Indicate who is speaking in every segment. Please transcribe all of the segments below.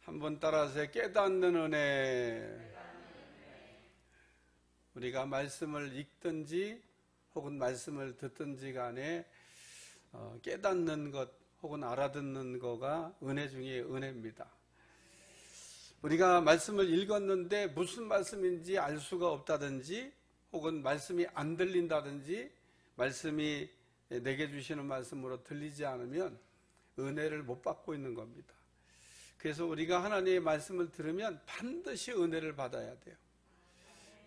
Speaker 1: 한번 따라서 깨닫는 은혜. 우리가 말씀을 읽든지 혹은 말씀을 듣든지 간에 깨닫는 것 혹은 알아듣는 거가 은혜 중에 은혜입니다. 우리가 말씀을 읽었는데 무슨 말씀인지 알 수가 없다든지 혹은 말씀이 안 들린다든지 말씀이 내게 주시는 말씀으로 들리지 않으면 은혜를 못 받고 있는 겁니다. 그래서 우리가 하나님의 말씀을 들으면 반드시 은혜를 받아야 돼요.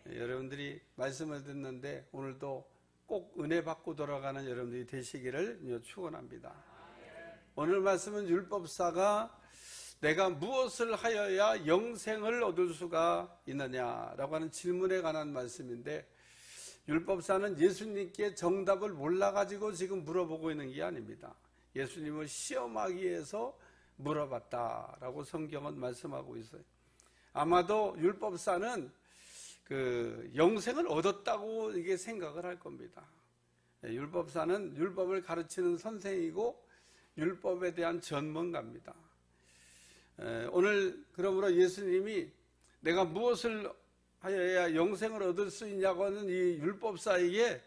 Speaker 1: 여러분들이 말씀을 듣는데 오늘도 꼭 은혜 받고 돌아가는 여러분들이 되시기를 축원합니다. 오늘 말씀은 율법사가 내가 무엇을 하여야 영생을 얻을 수가 있느냐라고 하는 질문에 관한 말씀인데, 율법사는 예수님께 정답을 몰라가지고 지금 물어보고 있는 게 아닙니다. 예수님을 시험하기 위해서 물어봤다라고 성경은 말씀하고 있어요. 아마도 율법사는 그 영생을 얻었다고 이게 생각을 할 겁니다. 율법사는 율법을 가르치는 선생이고 율법에 대한 전문가입니다. 오늘 그러므로 예수님이 내가 무엇을 하여야 영생을 얻을 수 있냐고 하는 이 율법사에게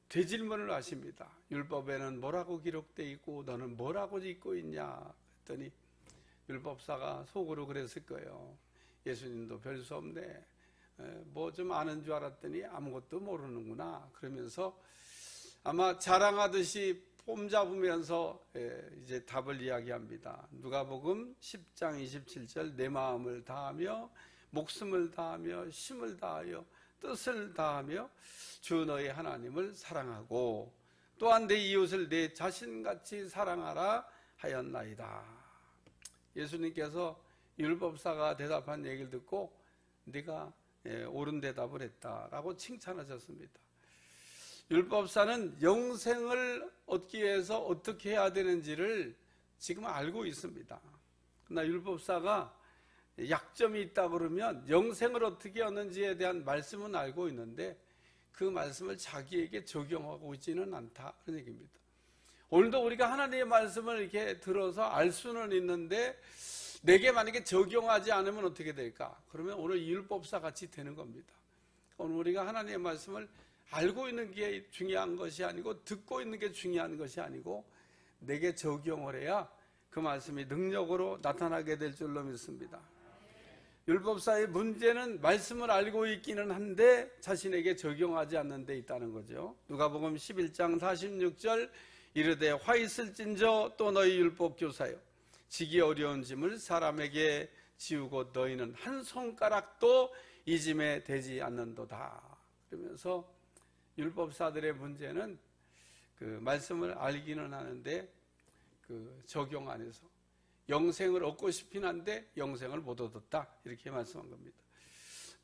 Speaker 1: 되질문을 하십니다. 율법에는 뭐라고 기록되어 있고 너는 뭐라고 읽고 있냐 했더니 율법사가 속으로 그랬을 거예요. 예수님도 별 수 없네. 뭐 좀 아는 줄 알았더니 아무것도 모르는구나. 그러면서 아마 자랑하듯이 폼 잡으면서 이제 답을 이야기합니다. 누가복음 10장 27절 내 마음을 다하며 목숨을 다하며 힘을 다하여 뜻을 다하며 주 너의 하나님을 사랑하고 또한 내 이웃을 내 자신같이 사랑하라 하였나이다. 예수님께서 율법사가 대답한 얘기를 듣고 네가 옳은 대답을 했다라고 칭찬하셨습니다. 율법사는 영생을 얻기 위해서 어떻게 해야 되는지를 지금 알고 있습니다. 그러나 율법사가 약점이 있다 그러면 영생을 어떻게 얻는지에 대한 말씀은 알고 있는데 그 말씀을 자기에게 적용하고 있지는 않다, 그런 얘기입니다. 오늘도 우리가 하나님의 말씀을 이렇게 들어서 알 수는 있는데 내게 만약에 적용하지 않으면 어떻게 될까? 그러면 오늘 율법사 같이 되는 겁니다. 오늘 우리가 하나님의 말씀을 알고 있는 게 중요한 것이 아니고 듣고 있는 게 중요한 것이 아니고 내게 적용을 해야 그 말씀이 능력으로 나타나게 될 줄로 믿습니다. 율법사의 문제는 말씀을 알고 있기는 한데 자신에게 적용하지 않는 데 있다는 거죠. 누가복음 11장 46절 이르되 화 있을진저 또 너희 율법 교사여 지기 어려운 짐을 사람에게 지우고 너희는 한 손가락도 이 짐에 대지 않는도다. 그러면서 율법사들의 문제는 그 말씀을 알기는 하는데 그 적용 안에서 영생을 얻고 싶긴 한데 영생을 못 얻었다, 이렇게 말씀한 겁니다.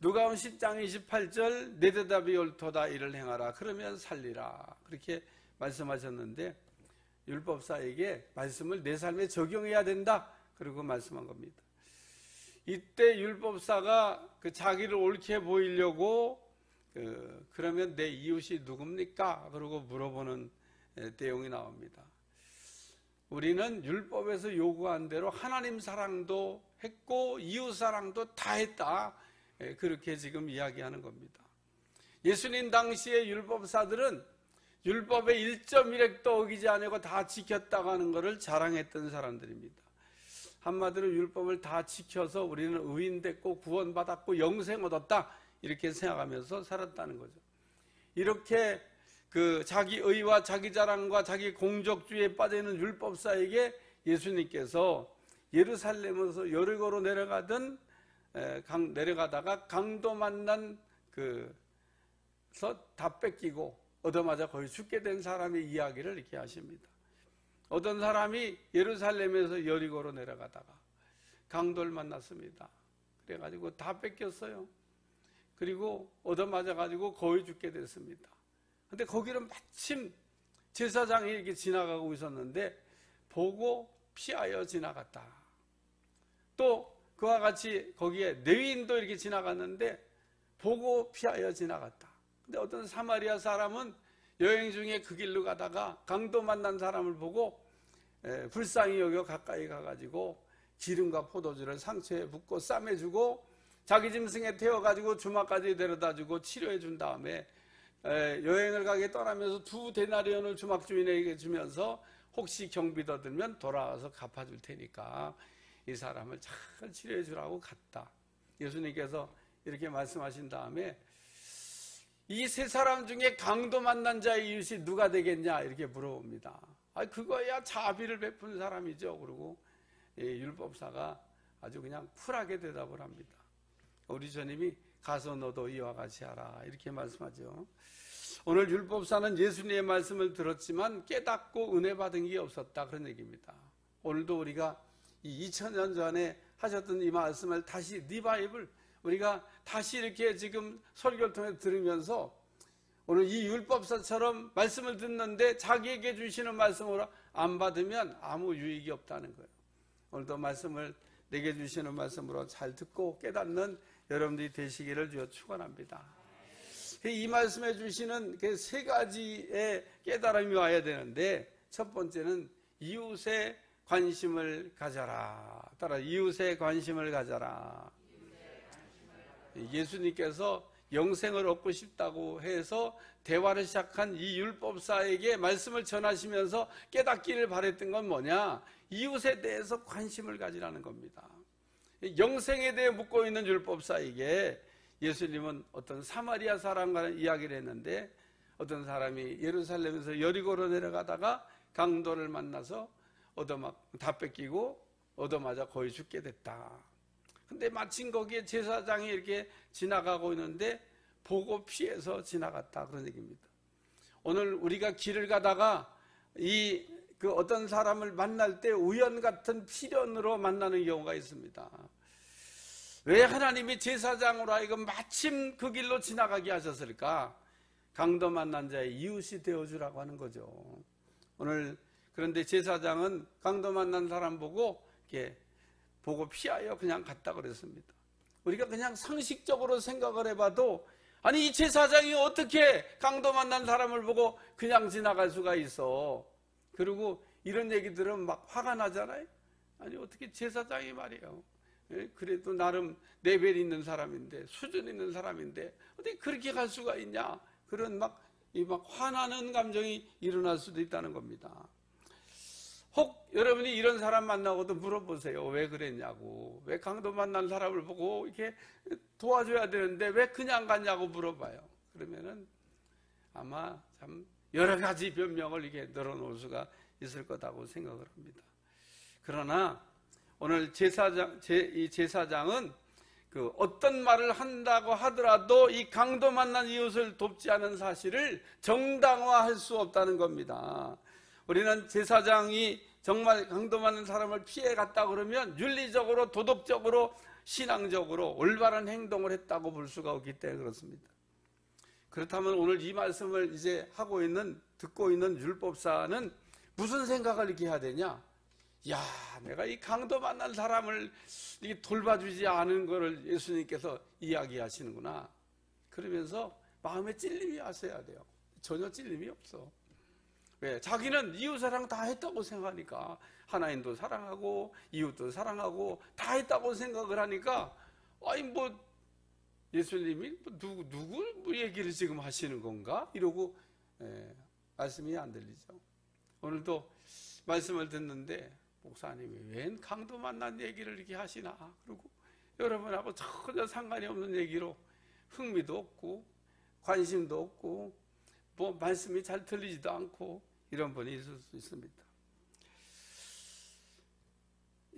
Speaker 1: 누가복음 10장 28절 내 대답이 옳도다 이를 행하라 그러면 살리라, 그렇게 말씀하셨는데 율법사에게 말씀을 내 삶에 적용해야 된다, 그리고 말씀한 겁니다. 이때 율법사가 그 자기를 옳게 보이려고 그러면 내 이웃이 누굽니까? 그러고 물어보는 내용이 나옵니다. 우리는 율법에서 요구한 대로 하나님 사랑도 했고 이웃 사랑도 다 했다, 그렇게 지금 이야기하는 겁니다. 예수님 당시의 율법사들은 율법의 1.1획도 어기지 않고 다 지켰다고 하는 것을 자랑했던 사람들입니다. 한마디로 율법을 다 지켜서 우리는 의인 됐고 구원받았고 영생 얻었다, 이렇게 생각하면서 살았다는 거죠. 이렇게 그 자기 의와 자기 자랑과 자기 공적주의에 빠져있는 율법사에게 예수님께서 예루살렘에서 여리고로 내려가다가 강도 만난 그서 다 뺏기고 얻어맞아 거의 죽게 된 사람의 이야기를 이렇게 하십니다. 어떤 사람이 예루살렘에서 여리고로 내려가다가 강도를 만났습니다. 그래가지고 다 뺏겼어요. 그리고 얻어맞아가지고 거의 죽게 됐습니다. 근데 거기를 마침 제사장이 이렇게 지나가고 있었는데 보고 피하여 지나갔다. 또 그와 같이 거기에 레위인도 이렇게 지나갔는데 보고 피하여 지나갔다. 근데 어떤 사마리아 사람은 여행 중에 그 길로 가다가 강도 만난 사람을 보고 불쌍히 여겨 가까이 가가지고 기름과 포도주를 상처에 붓고 싸매주고 자기 짐승에 태워가지고 주막까지 데려다주고 치료해준 다음에 여행을 가게 떠나면서 2데나리온을 주막 주인에게 주면서 혹시 경비더 들면 돌아와서 갚아줄 테니까 이 사람을 잘 치료해 주라고 갔다. 예수님께서 이렇게 말씀하신 다음에 이 세 사람 중에 강도 만난 자의 이웃이 누가 되겠냐 이렇게 물어봅니다. 그거야 자비를 베푼 사람이죠. 그리고 율법사가 아주 그냥 쿨하게 대답을 합니다. 우리 주님이 가서 너도 이와 같이 하라 이렇게 말씀하죠. 오늘 율법사는 예수님의 말씀을 들었지만 깨닫고 은혜 받은 게 없었다 그런 얘기입니다. 오늘도 우리가 이 2000년 전에 하셨던 이 말씀을 다시 리바이블 우리가 다시 이렇게 지금 설교를 통해 들으면서 오늘 이 율법사처럼 말씀을 듣는데 자기에게 주시는 말씀으로 안 받으면 아무 유익이 없다는 거예요. 오늘도 말씀을 내게 주시는 말씀으로 잘 듣고 깨닫는 여러분들이 되시기를 주여 축원합니다. 이 말씀해 주시는 그 세 가지의 깨달음이 와야 되는데 첫 번째는 이웃의 관심을 가져라. 따라 이웃의 관심을 가져라. 예수님께서 영생을 얻고 싶다고 해서 대화를 시작한 이 율법사에게 말씀을 전하시면서 깨닫기를 바랬던 건 뭐냐? 이웃에 대해서 관심을 가지라는 겁니다. 영생에 대해 묻고 있는 율법사에게 예수님은 어떤 사마리아 사람과는 이야기를 했는데 어떤 사람이 예루살렘에서 여리고로 내려가다가 강도를 만나서 다 뺏기고 얻어맞아 거의 죽게 됐다. 근데 마침 거기에 제사장이 이렇게 지나가고 있는데 보고 피해서 지나갔다 그런 얘기입니다. 오늘 우리가 길을 가다가 그 어떤 사람을 만날 때 우연 같은 필연으로 만나는 경우가 있습니다. 왜 하나님이 제사장으로 하여금 마침 그 길로 지나가게 하셨을까? 강도 만난 자의 이웃이 되어주라고 하는 거죠. 오늘 그런데 제사장은 강도 만난 사람 보고 이렇게 보고 피하여 그냥 갔다 그랬습니다. 우리가 그냥 상식적으로 생각을 해봐도 아니 이 제사장이 어떻게 강도 만난 사람을 보고 그냥 지나갈 수가 있어. 그리고 이런 얘기 들으면 막 화가 나잖아요. 아니 어떻게 제사장이 말이에요. 그래도 나름 레벨 있는 사람인데 수준 있는 사람인데 어떻게 그렇게 갈 수가 있냐. 그런 막 화나는 감정이 일어날 수도 있다는 겁니다. 혹 여러분이 이런 사람 만나고도 물어보세요. 왜 그랬냐고. 왜 강도 만난 사람을 보고 이렇게 도와줘야 되는데 왜 그냥 갔냐고 물어봐요. 그러면은 아마 참 여러 가지 변명을 이렇게 늘어놓을 수가 있을 거라고 생각을 합니다. 그러나 오늘 이 제사장은 그 어떤 말을 한다고 하더라도 이 강도 만난 이웃을 돕지 않은 사실을 정당화할 수 없다는 겁니다. 우리는 제사장이 정말 강도 많은 사람을 피해 갔다 그러면 윤리적으로 도덕적으로 신앙적으로 올바른 행동을 했다고 볼 수가 없기 때문에 그렇습니다. 그렇다면 오늘 이 말씀을 이제 듣고 있는 율법사는 무슨 생각을 이렇게 해야 되냐? 야, 내가 이 강도 만난 사람을 돌봐주지 않은 것을 예수님께서 이야기하시는구나. 그러면서 마음에 찔림이 왔어야 돼요. 전혀 찔림이 없어. 왜? 자기는 이웃 사랑 다 했다고 생각하니까 하나님도 사랑하고 이웃도 사랑하고 다 했다고 생각을 하니까 아니 예수님이 누구 얘기를 지금 하시는 건가? 이러고 말씀이 안 들리죠. 오늘도 말씀을 듣는데 목사님이 웬 강도 만난 얘기를 이렇게 하시나? 그리고 여러분하고 전혀 상관이 없는 얘기로 흥미도 없고 관심도 없고 말씀이 잘 들리지도 않고 이런 분이 있을 수 있습니다.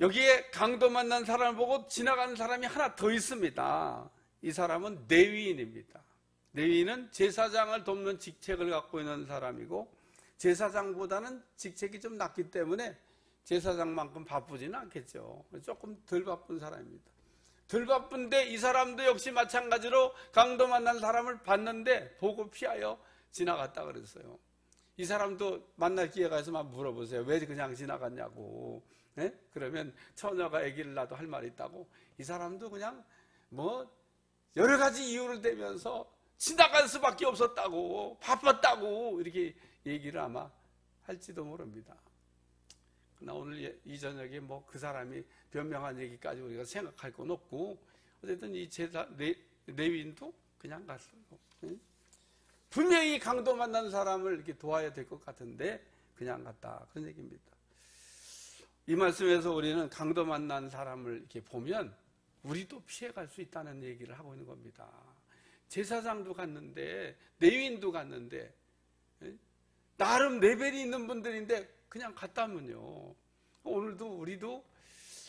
Speaker 1: 여기에 강도 만난 사람을 보고 지나가는 사람이 하나 더 있습니다. 이 사람은 레위인입니다. 레위인은 제사장을 돕는 직책을 갖고 있는 사람이고 제사장보다는 직책이 좀 낮기 때문에 제사장만큼 바쁘지는 않겠죠. 조금 덜 바쁜 사람입니다. 덜 바쁜데 이 사람도 역시 마찬가지로 강도 만난 사람을 봤는데 보고 피하여 지나갔다 그랬어요. 이 사람도 만날 기회가 있으면 물어보세요. 왜 그냥 지나갔냐고. 네? 그러면 처녀가 아기를 낳아도 할 말이 있다고. 이 사람도 그냥 여러 가지 이유를 대면서 지나갈 수밖에 없었다고, 바빴다고 이렇게 얘기를 아마 할지도 모릅니다. 나 오늘 이 저녁에 뭐 그 사람이 변명한 얘기까지 우리가 생각할 건 없고, 어쨌든 이 제사 레위인도 그냥 갔어요. 분명히 강도 만난 사람을 이렇게 도와야 될 것 같은데 그냥 갔다, 그런 얘기입니다. 이 말씀에서 우리는 강도 만난 사람을 이렇게 보면 우리도 피해갈 수 있다는 얘기를 하고 있는 겁니다. 제사장도 갔는데, 레위인도 갔는데, 나름 레벨이 있는 분들인데 그냥 갔다면요, 오늘도 우리도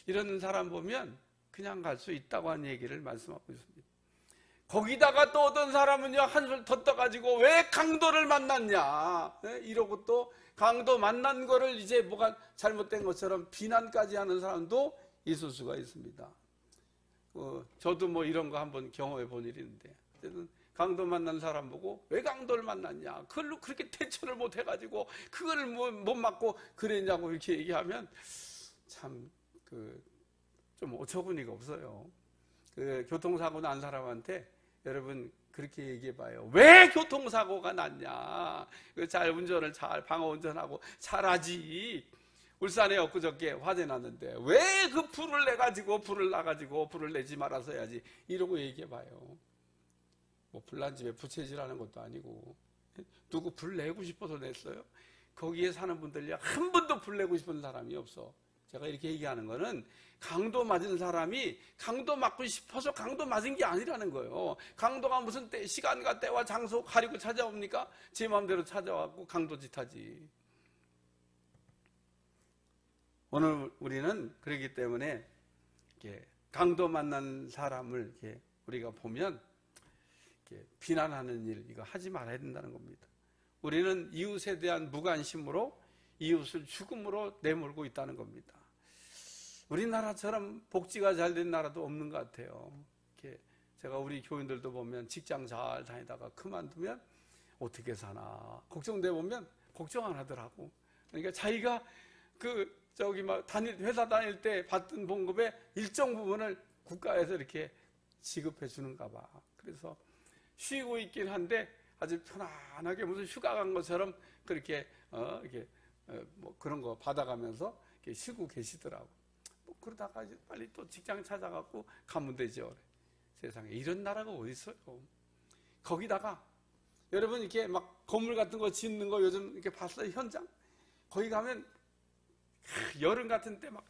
Speaker 1: 이런 사람 보면 그냥 갈 수 있다고 하는 얘기를 말씀하고 있습니다. 거기다가 또 어떤 사람은요, 한술 더 떠가지고 왜 강도를 만났냐, 이러고 또 강도 만난 거를 이제 뭐가 잘못된 것처럼 비난까지 하는 사람도 있을 수가 있습니다. 저도 뭐 이런 거 한번 경험해 본 일이 있는데, 강도 만난 사람 보고 왜 강도를 만났냐, 그걸로 그렇게 대처를 못 해가지고 그걸 못 맞고 그랬냐고 이렇게 얘기하면 참 좀 어처구니가 없어요. 교통사고 난 사람한테 여러분 그렇게 얘기해봐요. 왜 교통사고가 났냐, 잘 운전을 잘 방어 운전하고 잘하지. 울산에 엊그저께 화재 났는데 왜 그 불을 내가지고 불을 나가지고 불을 내지 말아서 해야지, 이러고 얘기해봐요. 뭐 불난 집에 부채질하는 것도 아니고, 누구 불 내고 싶어서 냈어요? 거기에 사는 분들이 한 번도 불 내고 싶은 사람이 없어. 제가 이렇게 얘기하는 거는 강도 맞은 사람이 강도 맞고 싶어서 강도 맞은 게 아니라는 거예요. 강도가 무슨 시간과 때와 장소 가리고 찾아옵니까? 제 마음대로 찾아와갖고 강도짓 하지. 오늘 우리는 그렇기 때문에 이렇게 강도 만난 사람을 이렇게 우리가 보면 이렇게 비난하는 일, 이거 하지 말아야 된다는 겁니다. 우리는 이웃에 대한 무관심으로 이웃을 죽음으로 내몰고 있다는 겁니다. 우리나라처럼 복지가 잘 된 나라도 없는 것 같아요. 이렇게 제가 우리 교인들도 보면 직장 잘 다니다가 그만두면 어떻게 사나 걱정돼 보면 걱정 안 하더라고. 그러니까 자기가 회사 다닐 때 받던 봉급의 일정 부분을 국가에서 이렇게 지급해 주는가 봐. 그래서 쉬고 있긴 한데 아주 편안하게 무슨 휴가 간 것처럼 그렇게 뭐 그런 거 받아가면서 이렇게 쉬고 계시더라고. 뭐 그러다가 이제 빨리 또 직장 찾아갖고 가면 되죠. 세상에 이런 나라가 어디 있어요? 거기다가 여러분 이렇게 막 건물 같은 거 짓는 거 요즘 이렇게 봤어요, 현장? 거기 가면 여름 같은 때 막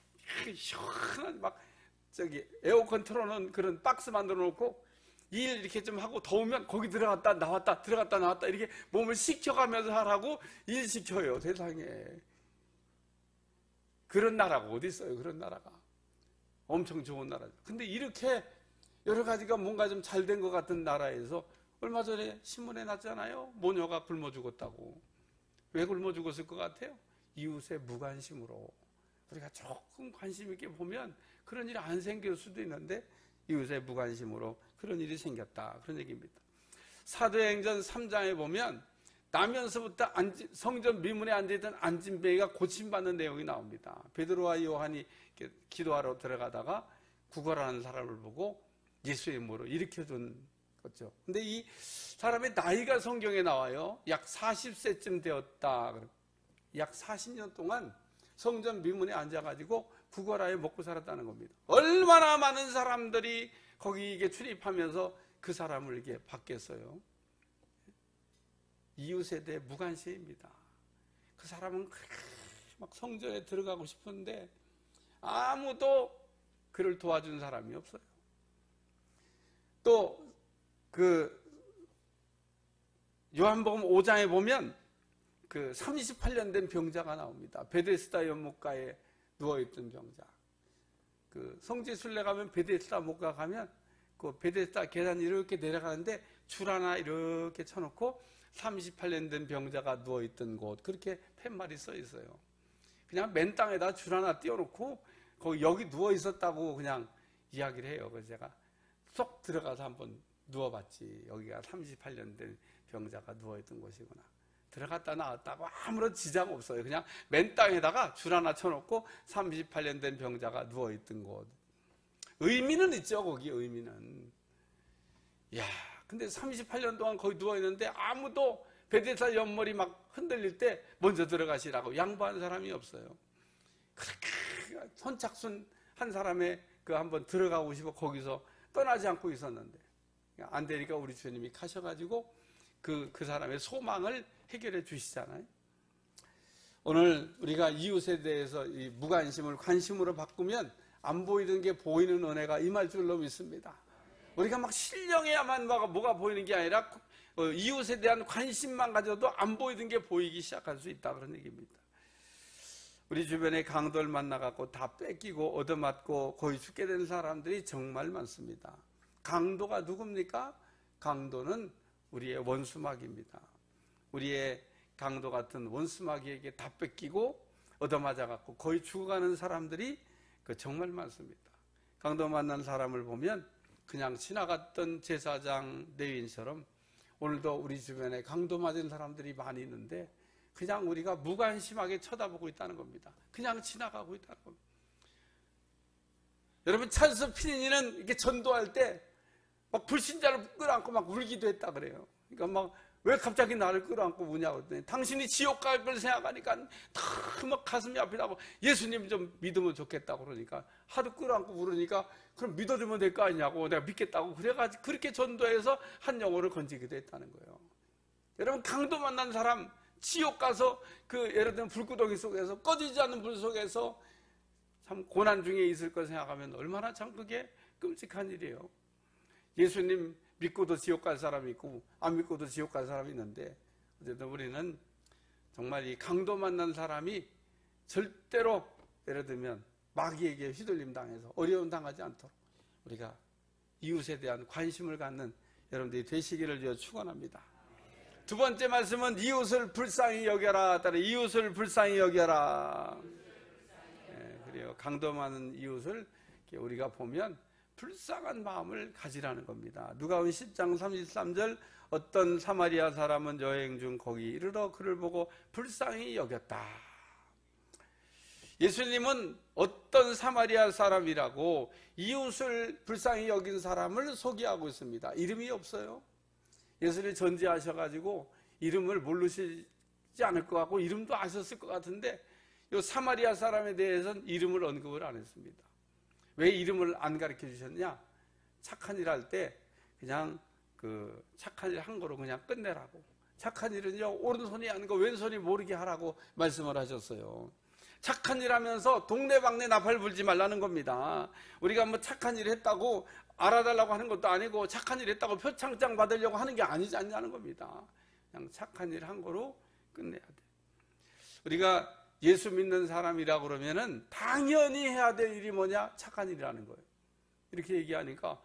Speaker 1: 시원한 에어컨 틀어놓은 그런 박스 만들어 놓고 일 이렇게 좀 하고 더우면 거기 들어갔다 나왔다 이렇게 몸을 식혀가면서 하라고 일 시켜요. 세상에 그런 나라가 어디 있어요? 그런 나라가 엄청 좋은 나라죠. 근데 이렇게 여러 가지가 뭔가 좀 잘 된 것 같은 나라에서 얼마 전에 신문에 났잖아요. 모녀가 굶어 죽었다고. 왜 굶어 죽었을 것 같아요? 이웃의 무관심으로. 우리가 조금 관심 있게 보면 그런 일이 안 생길 수도 있는데 이웃의 무관심으로 그런 일이 생겼다, 그런 얘기입니다. 사도행전 3장에 보면 나면서부터 성전 미문에 앉아있던 안진뱅이가 고침받는 내용이 나옵니다. 베드로와 요한이 기도하러 들어가다가 구걸하는 사람을 보고 예수의 이름으로 일으켜준 거죠. 근데 이 사람의 나이가 성경에 나와요. 약 40세쯤 되었다. 약 40년 동안 성전 미문에 앉아가지고 구걸하여 먹고 살았다는 겁니다. 얼마나 많은 사람들이 거기에 출입하면서 그 사람을 이렇게 받겠어요. 이웃에 대해 무관심입니다. 그 사람은 막 성전에 들어가고 싶은데 아무도 그를 도와준 사람이 없어요. 또 요한복음 5장에 보면 38년 된 병자가 나옵니다. 베데스다 연못가에 누워있던 병자. 성지 순례 가면 베데스다 목가 가면 그 베데스다 계단 이렇게 내려가는데 줄 하나 이렇게 쳐놓고 38년 된 병자가 누워있던 곳, 그렇게 팻말이 써 있어요. 그냥 맨 땅에다 줄 하나 띄워놓고 여기 누워있었다고 그냥 이야기를 해요. 그래서 제가 쏙 들어가서 한번 누워봤지. 여기가 38년 된 병자가 누워있던 곳이구나. 들어갔다 나왔다고 아무런 지장 없어요. 그냥 맨 땅에다가 줄 하나 쳐놓고 38년 된 병자가 누워있던 곳. 의미는 있죠, 거기 의미는. 이야, 근데 38년 동안 거기 누워있는데 아무도 베데스다 연못이 막 흔들릴 때 먼저 들어가시라고 양보한 사람이 없어요. 그렇게 선착순 한 사람의 그 한번 들어가고 싶어 거기서 떠나지 않고 있었는데 안 되니까 우리 주님이 가셔가지고 그 사람의 소망을 해결해 주시잖아요. 오늘 우리가 이웃에 대해서 이 무관심을 관심으로 바꾸면 안 보이던 게 보이는 은혜가 임할 줄로 믿습니다. 우리가 막 신령해야만 뭐가 보이는 게 아니라 이웃에 대한 관심만 가져도 안 보이던 게 보이기 시작할 수 있다, 그런 얘기입니다. 우리 주변에 강도를 만나갖고 다 뺏기고 얻어맞고 거의 죽게 된 사람들이 정말 많습니다. 강도가 누굽니까? 강도는 우리의 원수마귀입니다. 우리의 강도 같은 원수마귀에게 다 뺏기고 얻어맞아갖고 거의 죽어가는 사람들이 정말 많습니다. 강도 만난 사람을 보면 그냥 지나갔던 제사장 레위인처럼 오늘도 우리 주변에 강도 맞은 사람들이 많이 있는데 그냥 우리가 무관심하게 쳐다보고 있다는 겁니다. 그냥 지나가고 있다는 겁니다. 여러분, 찰스 피니는 이렇게 전도할 때 막 불신자를 끌어안고 막 울기도 했다 그래요. 그러니까 막 왜 갑자기 나를 끌어안고 우냐고 했더니 당신이 지옥 갈 걸 생각하니까 막 가슴이 아프다고 예수님 좀 믿으면 좋겠다고 그러니까 하도 끌어안고 울으니까 그럼 믿어주면 될 거 아니냐고 내가 믿겠다고 그래가지고 그렇게 전도해서 한 영혼을 건지기도 했다는 거예요. 여러분, 강도 만난 사람 지옥 가서 예를 들면 불구덩이 속에서 꺼지지 않는 불 속에서 참 고난 중에 있을 걸 생각하면 얼마나 참 그게 끔찍한 일이에요. 예수님 믿고도 지옥 갈 사람이 있고 안 믿고도 지옥 갈 사람이 있는데 어쨌든 우리는 정말 이 강도 만난 사람이 절대로 예를 들면 마귀에게 휘둘림 당해서 어려움 당하지 않도록 우리가 이웃에 대한 관심을 갖는 여러분들이 되시기를 축원합니다. 두 번째 말씀은 이웃을 불쌍히 여겨라. 따라 이웃을 불쌍히 여겨라. 그래요. 강도 많은 이웃을 우리가 보면 불쌍한 마음을 가지라는 겁니다. 누가복음 10장 33절 어떤 사마리아 사람은 여행 중 거기 이르러 그를 보고 불쌍히 여겼다. 예수님은 어떤 사마리아 사람이라고 이웃을 불쌍히 여긴 사람을 소개하고 있습니다. 이름이 없어요. 예수님이 전지하셔가지고 이름을 모르시지 않을 것 같고 이름도 아셨을 것 같은데 이 사마리아 사람에 대해서는 이름을 언급을 안 했습니다. 왜 이름을 안 가르쳐 주셨냐? 착한 일 할 때 그냥 착한 일 한 거로 그냥 끝내라고. 착한 일은요, 오른손이 아니고 왼손이 모르게 하라고 말씀을 하셨어요. 착한 일 하면서 동네방네 나팔 불지 말라는 겁니다. 우리가 뭐 착한 일 했다고 알아달라고 하는 것도 아니고 착한 일 했다고 표창장 받으려고 하는 게 아니지 않냐는 겁니다. 그냥 착한 일 한 거로 끝내야 돼. 우리가 예수 믿는 사람이라고 그러면은 당연히 해야 될 일이 뭐냐? 착한 일이라는 거예요. 이렇게 얘기하니까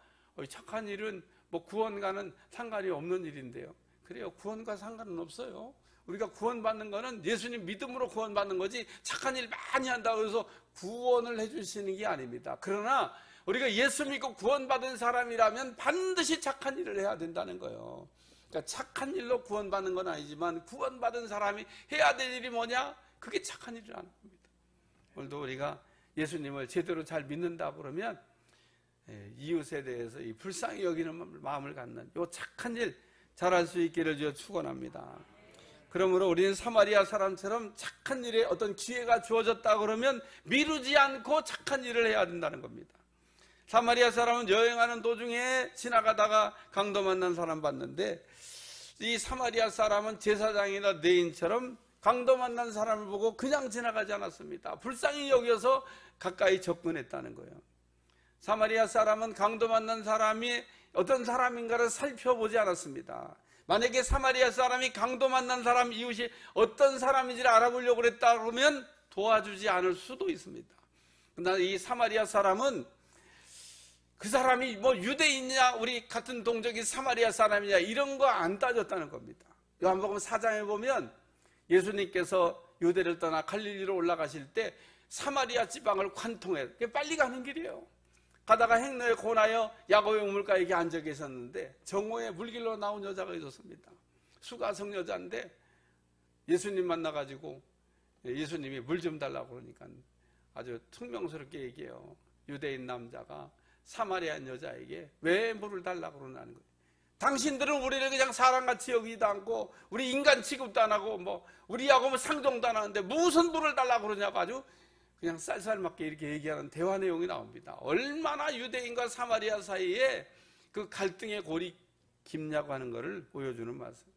Speaker 1: 착한 일은 뭐 구원과는 상관이 없는 일인데요. 그래요. 구원과 상관은 없어요. 우리가 구원받는 거는 예수님 믿음으로 구원받는 거지 착한 일 많이 한다고 해서 구원을 해주시는 게 아닙니다. 그러나 우리가 예수 믿고 구원받은 사람이라면 반드시 착한 일을 해야 된다는 거예요. 그러니까 착한 일로 구원받는 건 아니지만 구원받은 사람이 해야 될 일이 뭐냐? 그게 착한 일이라는 겁니다. 오늘도 우리가 예수님을 제대로 잘 믿는다 그러면 이웃에 대해서 이 불쌍히 여기는 마음을 갖는 이 착한 일 잘할 수 있기를 축원합니다. 그러므로 우리는 사마리아 사람처럼 착한 일에 어떤 기회가 주어졌다 그러면 미루지 않고 착한 일을 해야 된다는 겁니다. 사마리아 사람은 여행하는 도중에 지나가다가 강도 만난 사람 봤는데 이 사마리아 사람은 제사장이나 레위인처럼 강도 만난 사람을 보고 그냥 지나가지 않았습니다. 불쌍히 여겨서 가까이 접근했다는 거예요. 사마리아 사람은 강도 만난 사람이 어떤 사람인가를 살펴보지 않았습니다. 만약에 사마리아 사람이 강도 만난 사람 이웃이 어떤 사람인지를 알아보려고 그랬다 그러면 도와주지 않을 수도 있습니다. 그러나 이 사마리아 사람은 그 사람이 뭐 유대인이냐 우리 같은 동족이 사마리아 사람이냐 이런 거 안 따졌다는 겁니다. 요한복음 4장에 보면 예수님께서 유대를 떠나 갈릴리로 올라가실 때 사마리아 지방을 관통해 빨리 가는 길이에요. 가다가 행로에 고나여 야곱의 우물가에 앉아 계셨는데 정오에 물길로 나온 여자가 있었습니다. 수가성 여자인데 예수님 만나가지고 예수님이 물 좀 달라고 그러니까 아주 퉁명스럽게 얘기해요. 유대인 남자가 사마리아 여자에게 왜 물을 달라고 그러나는 거예요. 당신들은 우리를 그냥 사람같이 여기지도 않고 우리 인간 취급도 안 하고 뭐 우리하고 뭐 상종도 안 하는데 무슨 물을 달라고 그러냐고 아주 그냥 쌀쌀맞게 이렇게 얘기하는 대화 내용이 나옵니다. 얼마나 유대인과 사마리아 사이에 그 갈등의 골이 깊냐고 하는 것을 보여주는 말씀.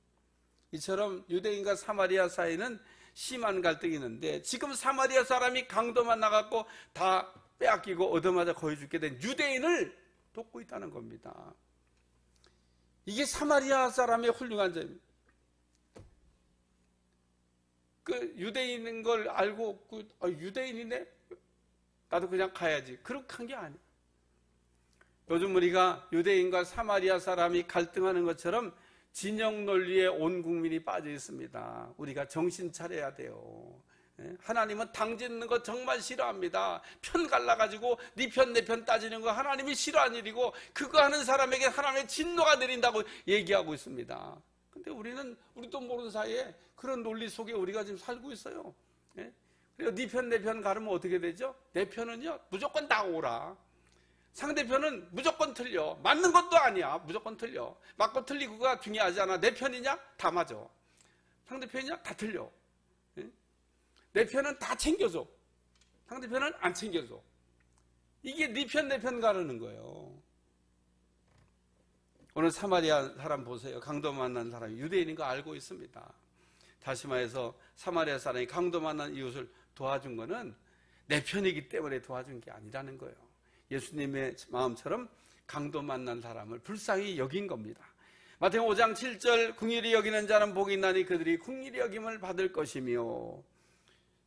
Speaker 1: 이처럼 유대인과 사마리아 사이는 심한 갈등이 있는데, 지금 사마리아 사람이 강도만 나갔고 다 빼앗기고 얻어맞아 거의 죽게 된 유대인을 돕고 있다는 겁니다. 이게 사마리아 사람의 훌륭한 점입니다. 그 유대인인 걸 알고 유대인이네? 나도 그냥 가야지. 그렇게 한 게 아니에요. 요즘 우리가 유대인과 사마리아 사람이 갈등하는 것처럼 진영 논리에 온 국민이 빠져 있습니다. 우리가 정신 차려야 돼요. 하나님은 당 짓는 거 정말 싫어합니다. 편 갈라가지고 네 편 내 편 따지는 거 하나님이 싫어하는 일이고, 그거 하는 사람에게 하나님의 진노가 내린다고 얘기하고 있습니다. 근데 우리도 모르는 사이에 그런 논리 속에 우리가 지금 살고 있어요. 그래서 네 편 내 편 가르면 어떻게 되죠? 내 편은요 무조건 다 오라. 상대편은 무조건 틀려. 맞는 것도 아니야. 무조건 틀려. 맞고 틀리고가 중요하지 않아. 내 편이냐? 다 맞아. 상대편이냐? 다 틀려. 내 편은 다 챙겨줘. 상대편은 안 챙겨줘. 이게 네 편 내 편 가르는 거예요. 오늘 사마리아 사람 보세요. 강도 만난 사람이 유대인인 거 알고 있습니다. 다시 말해서 사마리아 사람이 강도 만난 이웃을 도와준 거는 내 편이기 때문에 도와준 게 아니라는 거예요. 예수님의 마음처럼 강도 만난 사람을 불쌍히 여긴 겁니다. 마태복음 5장 7절, 긍휼히 여기는 자는 복이 있나니 그들이 긍휼히 여김을 받을 것이며.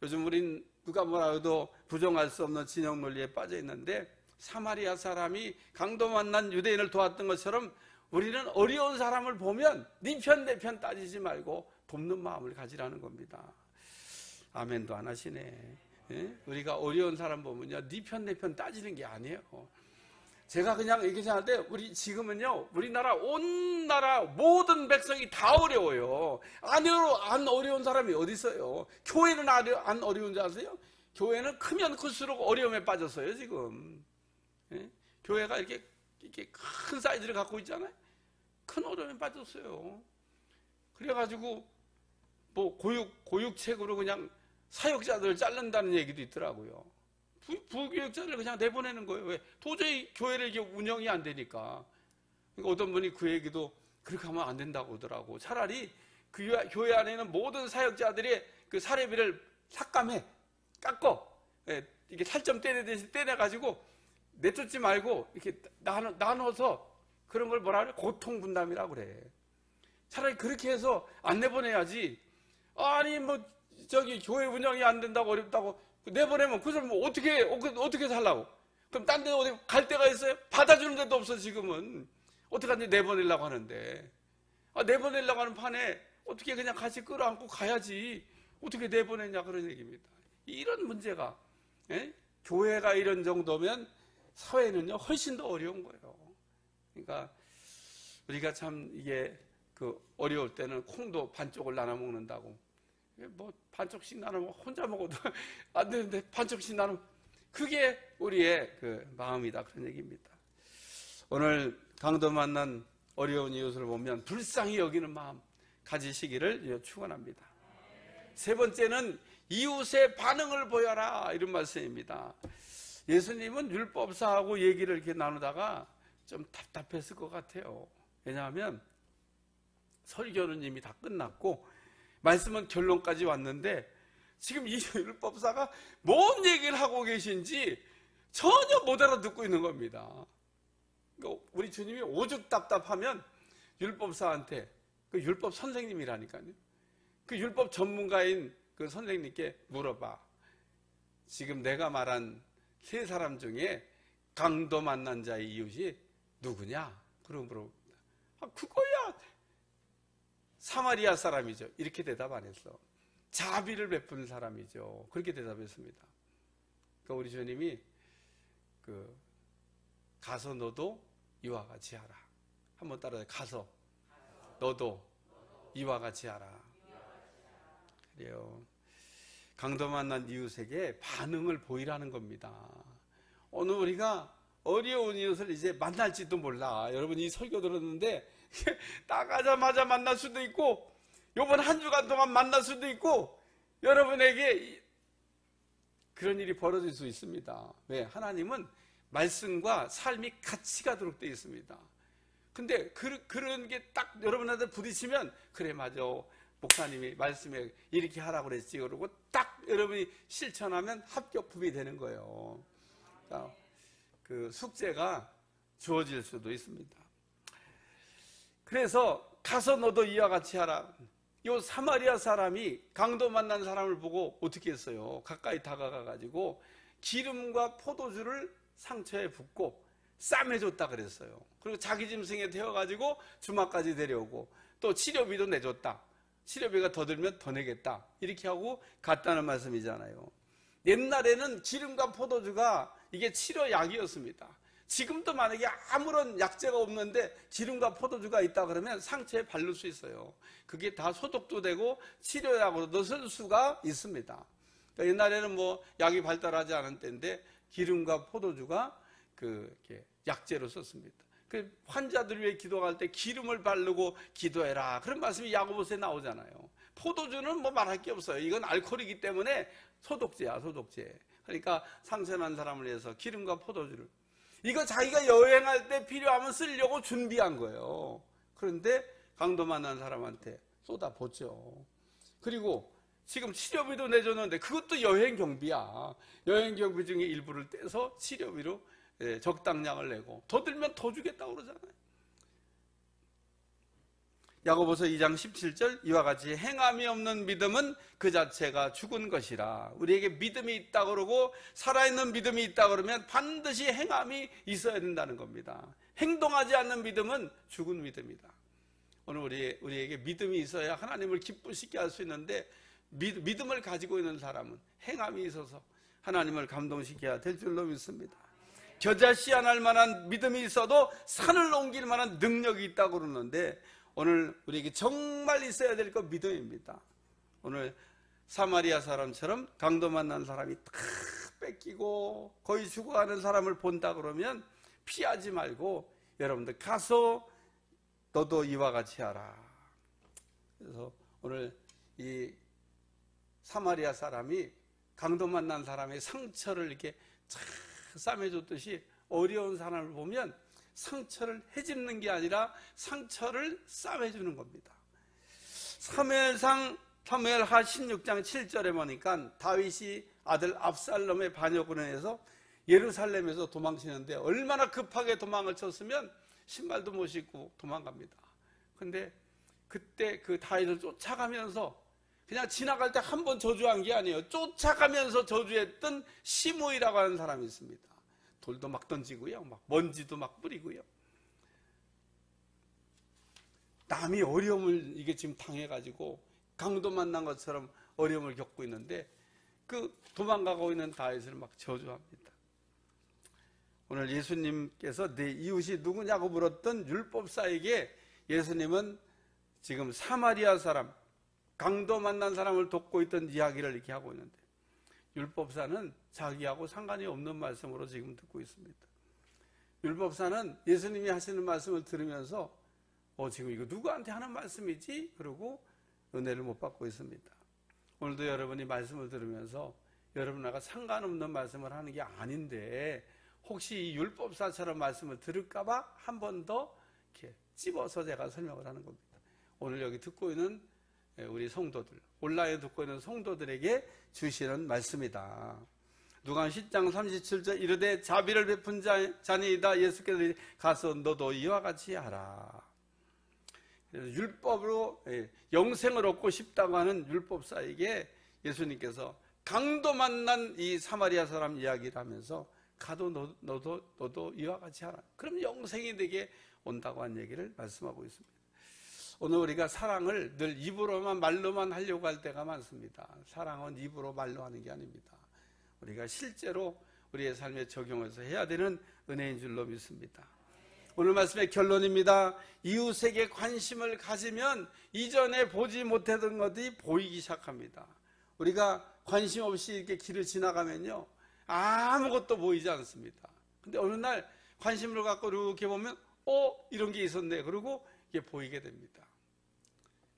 Speaker 1: 요즘 우린 누가 뭐라 해도 부정할 수 없는 진영 논리에 빠져 있는데, 사마리아 사람이 강도 만난 유대인을 도왔던 것처럼 우리는 어려운 사람을 보면 네 편 내 편 따지지 말고 돕는 마음을 가지라는 겁니다. 아멘도 안 하시네. 우리가 어려운 사람 보면요, 네 편 내 편 따지는 게 아니에요. 제가 그냥 이렇게 생각하는데, 우리 지금은요, 우리나라 온 나라 모든 백성이 다 어려워요. 안 어려운 사람이 어디 있어요? 교회는 안 어려운 줄 아세요? 교회는 크면 클수록 어려움에 빠졌어요 지금. 교회가 이렇게 큰 사이즈를 갖고 있잖아요. 큰 어려움에 빠졌어요. 그래가지고 뭐 고육책으로 그냥 사역자들을 자른다는 얘기도 있더라고요. 부교육자를 그냥 내보내는 거예요. 왜? 도저히 교회를 이게 운영이 안 되니까. 그러니까 어떤 분이 그 얘기도 그렇게 하면 안 된다고 하더라고. 차라리 그 교회 안에 있는 모든 사역자들이 그 사례비를 삭감해, 깎어. 이게 살점 떼내듯이 떼내가지고 내쫓지 말고 이렇게 나눠서, 그런 걸 뭐라 그래? 고통 분담이라고 그래. 차라리 그렇게 해서 안 내보내야지. 아니 뭐 저기 교회 운영이 안 된다고 어렵다고 내보내면 그 사람 뭐 어떻게 살라고? 그럼 딴 데 어디 갈 데가 있어요? 받아주는 데도 없어 지금은. 어떡하지? 내보내려고 하는데. 내보내려고 하는 판에 어떻게 그냥 같이 끌어안고 가야지. 어떻게 내보내냐, 그런 얘기입니다. 이런 문제가, 교회가 이런 정도면 사회는요 훨씬 더 어려운 거예요. 그러니까 우리가 참 이게 어려울 때는 콩도 반쪽을 나눠 먹는다고. 뭐 반쪽씩 나눠 혼자 먹어도 안 되는데 반쪽씩 나눠, 그게 우리의 그 마음이다, 그런 얘기입니다. 오늘 강도 만난 어려운 이웃을 보면 불쌍히 여기는 마음 가지시기를 축원합니다. 세 번째는 이웃의 반응을 보여라, 이런 말씀입니다. 예수님은 율법사하고 얘기를 이렇게 나누다가 좀 답답했을 것 같아요. 왜냐하면 설교는 이미 다 끝났고 말씀은 결론까지 왔는데, 지금 이 율법사가 뭔 얘기를 하고 계신지 전혀 못 알아듣고 있는 겁니다. 그러니까 우리 주님이 오죽 답답하면 율법사한테, 그 율법 선생님이라니까요, 그 율법 전문가인 그 선생님께 물어봐. 지금 내가 말한 세 사람 중에 강도 만난 자의 이웃이 누구냐? 그러고 물어봅니다. 그거야 사마리아 사람이죠. 이렇게 대답 안 했어. 자비를 베푸는 사람이죠. 그렇게 대답했습니다. 그러니까 우리 주님이 가서 너도 이와 같이 하라. 한번 따라해. 가서 너도 이와 같이 하라. 그래요. 강도 만난 이웃에게 반응을 보이라는 겁니다. 오늘 우리가 어려운 이웃을 이제 만날지도 몰라. 여러분 이 설교 들었는데 나가자마자 만날 수도 있고, 요번 한 주간 동안 만날 수도 있고, 여러분에게 그런 일이 벌어질 수 있습니다. 왜? 하나님은 말씀과 삶이 같이 가도록 되어 있습니다. 근데 그런 게 딱 여러분한테 부딪히면, 그래 맞아, 목사님이 말씀에 이렇게 하라고 그랬지, 그러고 딱 여러분이 실천하면 합격품이 되는 거예요. 그 숙제가 주어질 수도 있습니다. 그래서 가서 너도 이와 같이 하라. 이 사마리아 사람이 강도 만난 사람을 보고 어떻게 했어요? 가까이 다가가가지고 기름과 포도주를 상처에 붓고 쌈해줬다 그랬어요. 그리고 자기 짐승에 태워가지고 주막까지 데려오고 또 치료비도 내줬다. 치료비가 더 들면 더 내겠다. 이렇게 하고 갔다는 말씀이잖아요. 옛날에는 기름과 포도주가 이게 치료약이었습니다. 지금도 만약에 아무런 약재가 없는데 기름과 포도주가 있다 그러면 상처에 바를 수 있어요. 그게 다 소독도 되고 치료약으로도 쓸 수가 있습니다. 그러니까 옛날에는 뭐 약이 발달하지 않은 때인데 기름과 포도주가 이렇게 약재로 썼습니다. 그 환자들 위해 기도할 때 기름을 바르고 기도해라, 그런 말씀이 야고보서에 나오잖아요. 포도주는 뭐 말할 게 없어요. 이건 알코올이기 때문에 소독제야, 소독제. 그러니까 상처난 사람을 위해서 기름과 포도주를, 이거 자기가 여행할 때 필요하면 쓰려고 준비한 거예요. 그런데 강도 만난 사람한테 쏟아붓죠. 그리고 지금 치료비도 내줬는데 그것도 여행 경비야. 여행 경비 중에 일부를 떼서 치료비로 적당량을 내고 더 들면 더 주겠다고 그러잖아요. 야고보서 2장 17절, 이와 같이 행함이 없는 믿음은 그 자체가 죽은 것이라. 우리에게 믿음이 있다 그러고 살아있는 믿음이 있다 그러면 반드시 행함이 있어야 된다는 겁니다. 행동하지 않는 믿음은 죽은 믿음이다. 오늘 우리에게 믿음이 있어야 하나님을 기쁘시게 할 수 있는데, 믿음을 가지고 있는 사람은 행함이 있어서 하나님을 감동시켜야 될 줄로 믿습니다. 겨자씨 안 할 만한 믿음이 있어도 산을 옮길 만한 능력이 있다고 그러는데, 오늘 우리에게 정말 있어야 될 건 믿음입니다. 오늘 사마리아 사람처럼 강도 만난 사람이 다 뺏기고 거의 죽어가는 사람을 본다 그러면 피하지 말고 여러분들 가서 너도 이와 같이 하라. 그래서 오늘 이 사마리아 사람이 강도 만난 사람의 상처를 이렇게 쫙 싸매줬듯이 어려운 사람을 보면 상처를 해집는 게 아니라 상처를 싸매주는 겁니다. 사무엘하 16장 7절에 보니까 다윗이 아들 압살롬의 반역으로 인해서 예루살렘에서 도망치는데 얼마나 급하게 도망을 쳤으면 신발도 못 신고 도망갑니다. 근데 그때 그 다윗을 쫓아가면서 그냥 지나갈 때 한 번 저주한 게 아니에요. 쫓아가면서 저주했던 시므이라고 하는 사람이 있습니다. 돌도 막 던지고요, 막 먼지도 막 뿌리고요. 남이 어려움을 이게 지금 당해가지고 강도 만난 것처럼 어려움을 겪고 있는데 그 도망가고 있는 다윗을 막 저주합니다. 오늘 예수님께서 내 이웃이 누구냐고 물었던 율법사에게 예수님은 지금 사마리아 사람, 강도 만난 사람을 돕고 있던 이야기를 이렇게 하고 있는데, 율법사는 자기하고 상관이 없는 말씀으로 지금 듣고 있습니다. 율법사는 예수님이 하시는 말씀을 들으면서 지금 이거 누구한테 하는 말씀이지? 그러고 은혜를 못 받고 있습니다. 오늘도 여러분이 말씀을 들으면서 여러분하고 상관없는 말씀을 하는 게 아닌데 혹시 이 율법사처럼 말씀을 들을까봐 한 번 더 이렇게 찝어서 제가 설명을 하는 겁니다. 오늘 여기 듣고 있는 우리 성도들, 온라인에 듣고 있는 성도들에게 주시는 말씀이다. 누가복음 10장 37절, 이르되 자비를 베푼 자니이다. 예수께서 가서 너도 이와 같이 하라. 그래서 율법으로 영생을 얻고 싶다고 하는 율법사에게 예수님께서 강도 만난 이 사마리아 사람 이야기를 하면서 가도 너도 이와 같이 하라. 그럼 영생이 내게 온다고 한 얘기를 말씀하고 있습니다. 오늘 우리가 사랑을 늘 입으로만 말로만 하려고 할 때가 많습니다. 사랑은 입으로 말로 하는 게 아닙니다. 우리가 실제로 우리의 삶에 적용해서 해야 되는 은혜인 줄로 믿습니다. 오늘 말씀의 결론입니다. 이웃에게 관심을 가지면 이전에 보지 못했던 것들이 보이기 시작합니다. 우리가 관심 없이 이렇게 길을 지나가면요, 아무것도 보이지 않습니다. 근데 어느 날 관심을 갖고 이렇게 보면 이런 게 있었네. 그러고 이게 보이게 됩니다.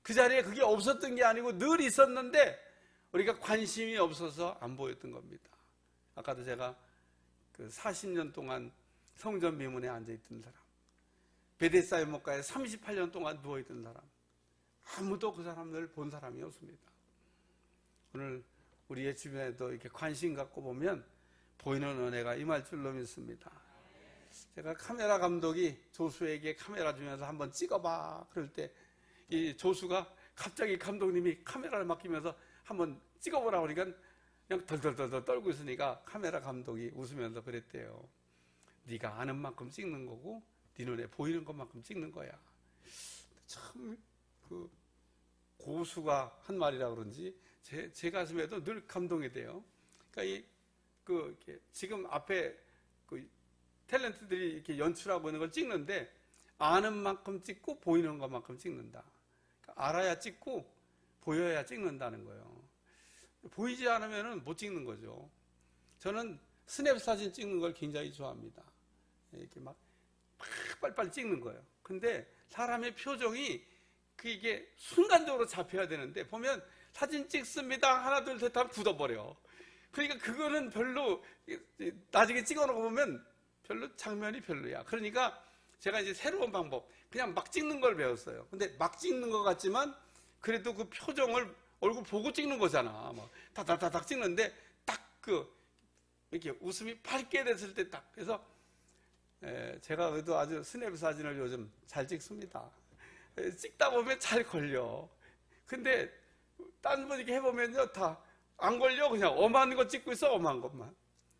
Speaker 1: 그 자리에 그게 없었던 게 아니고 늘 있었는데 우리가 관심이 없어서 안 보였던 겁니다. 아까도 제가 그 40년 동안 성전 미문에 앉아있던 사람, 베데스다 연못가에 38년 동안 누워있던 사람, 아무도 그 사람을 본 사람이 없습니다. 오늘 우리의 주변에도 이렇게 관심 갖고 보면 보이는 은혜가 임할 줄로 믿습니다. 제가 카메라 감독이 조수에게 카메라 주면서 한번 찍어봐 그럴 때 이 조수가 갑자기 감독님이 카메라를 맡기면서 한번 찍어보라고 그러니까 그냥 덜덜덜 떨고 있으니까 카메라 감독이 웃으면서 그랬대요. 네가 아는 만큼 찍는 거고 네 눈에 보이는 것만큼 찍는 거야. 참 그 고수가 한 말이라 그런지 제 가슴에도 늘 감동이 돼요. 그러니까 이렇게 지금 앞에 그 탤런트들이 이렇게 연출하고 있는 걸 찍는데 아는 만큼 찍고 보이는 것만큼 찍는다. 그러니까 알아야 찍고 보여야 찍는다는 거예요. 보이지 않으면 못 찍는 거죠. 저는 스냅 사진 찍는 걸 굉장히 좋아합니다. 이렇게 막 빨리빨리 찍는 거예요. 근데 사람의 표정이 이게 순간적으로 잡혀야 되는데 보면 사진 찍습니다. 하나 둘 셋 하면 굳어버려. 그러니까 그거는 별로 나중에 찍어놓고 보면 별로 장면이 별로야. 그러니까 제가 이제 새로운 방법 그냥 막 찍는 걸 배웠어요. 근데 막 찍는 것 같지만 그래도 그 표정을 얼굴 보고 찍는 거잖아. 막 다닥다닥 찍는데 딱 이렇게 웃음이 밝게 됐을 때 딱. 그래서 제가 그래도 아주 스냅 사진을 요즘 잘 찍습니다. 찍다 보면 잘 걸려. 근데 딴 분 이렇게 해보면요 다 안 걸려. 그냥 엄한 거 찍고 있어. 엄한 것만.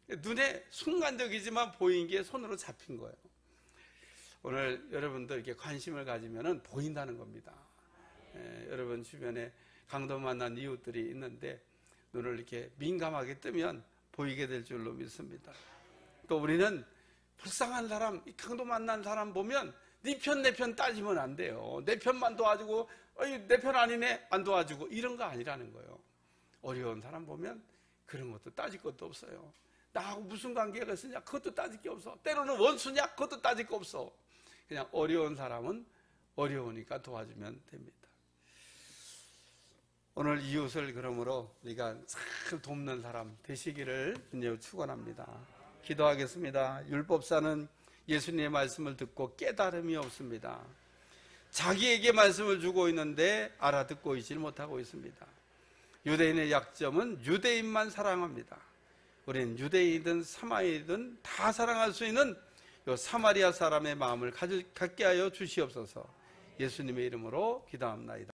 Speaker 1: 눈에 순간적이지만 보인 게 손으로 잡힌 거예요. 오늘 여러분도 이렇게 관심을 가지면 보인다는 겁니다. 여러분 주변에 강도 만난 이웃들이 있는데 눈을 이렇게 민감하게 뜨면 보이게 될 줄로 믿습니다. 또 우리는 불쌍한 사람, 강도 만난 사람 보면 네 편 내 편 따지면 안 돼요. 내 편만 도와주고 내 편 아니네 안 도와주고 이런 거 아니라는 거예요. 어려운 사람 보면 그런 것도 따질 것도 없어요. 나하고 무슨 관계가 있으냐 그것도 따질 게 없어. 때로는 원수냐 그것도 따질 거 없어. 그냥 어려운 사람은 어려우니까 도와주면 됩니다. 오늘 이웃을 그러므로 우리가 잘 돕는 사람 되시기를 주님으로 축원합니다. 기도하겠습니다. 율법사는 예수님의 말씀을 듣고 깨달음이 없습니다. 자기에게 말씀을 주고 있는데 알아듣고 있지 못하고 있습니다. 유대인의 약점은 유대인만 사랑합니다. 우리는 유대인이든 사마리아이든 다 사랑할 수 있는 이 사마리아 사람의 마음을 갖게 하여 주시옵소서. 예수님의 이름으로 기도합니다.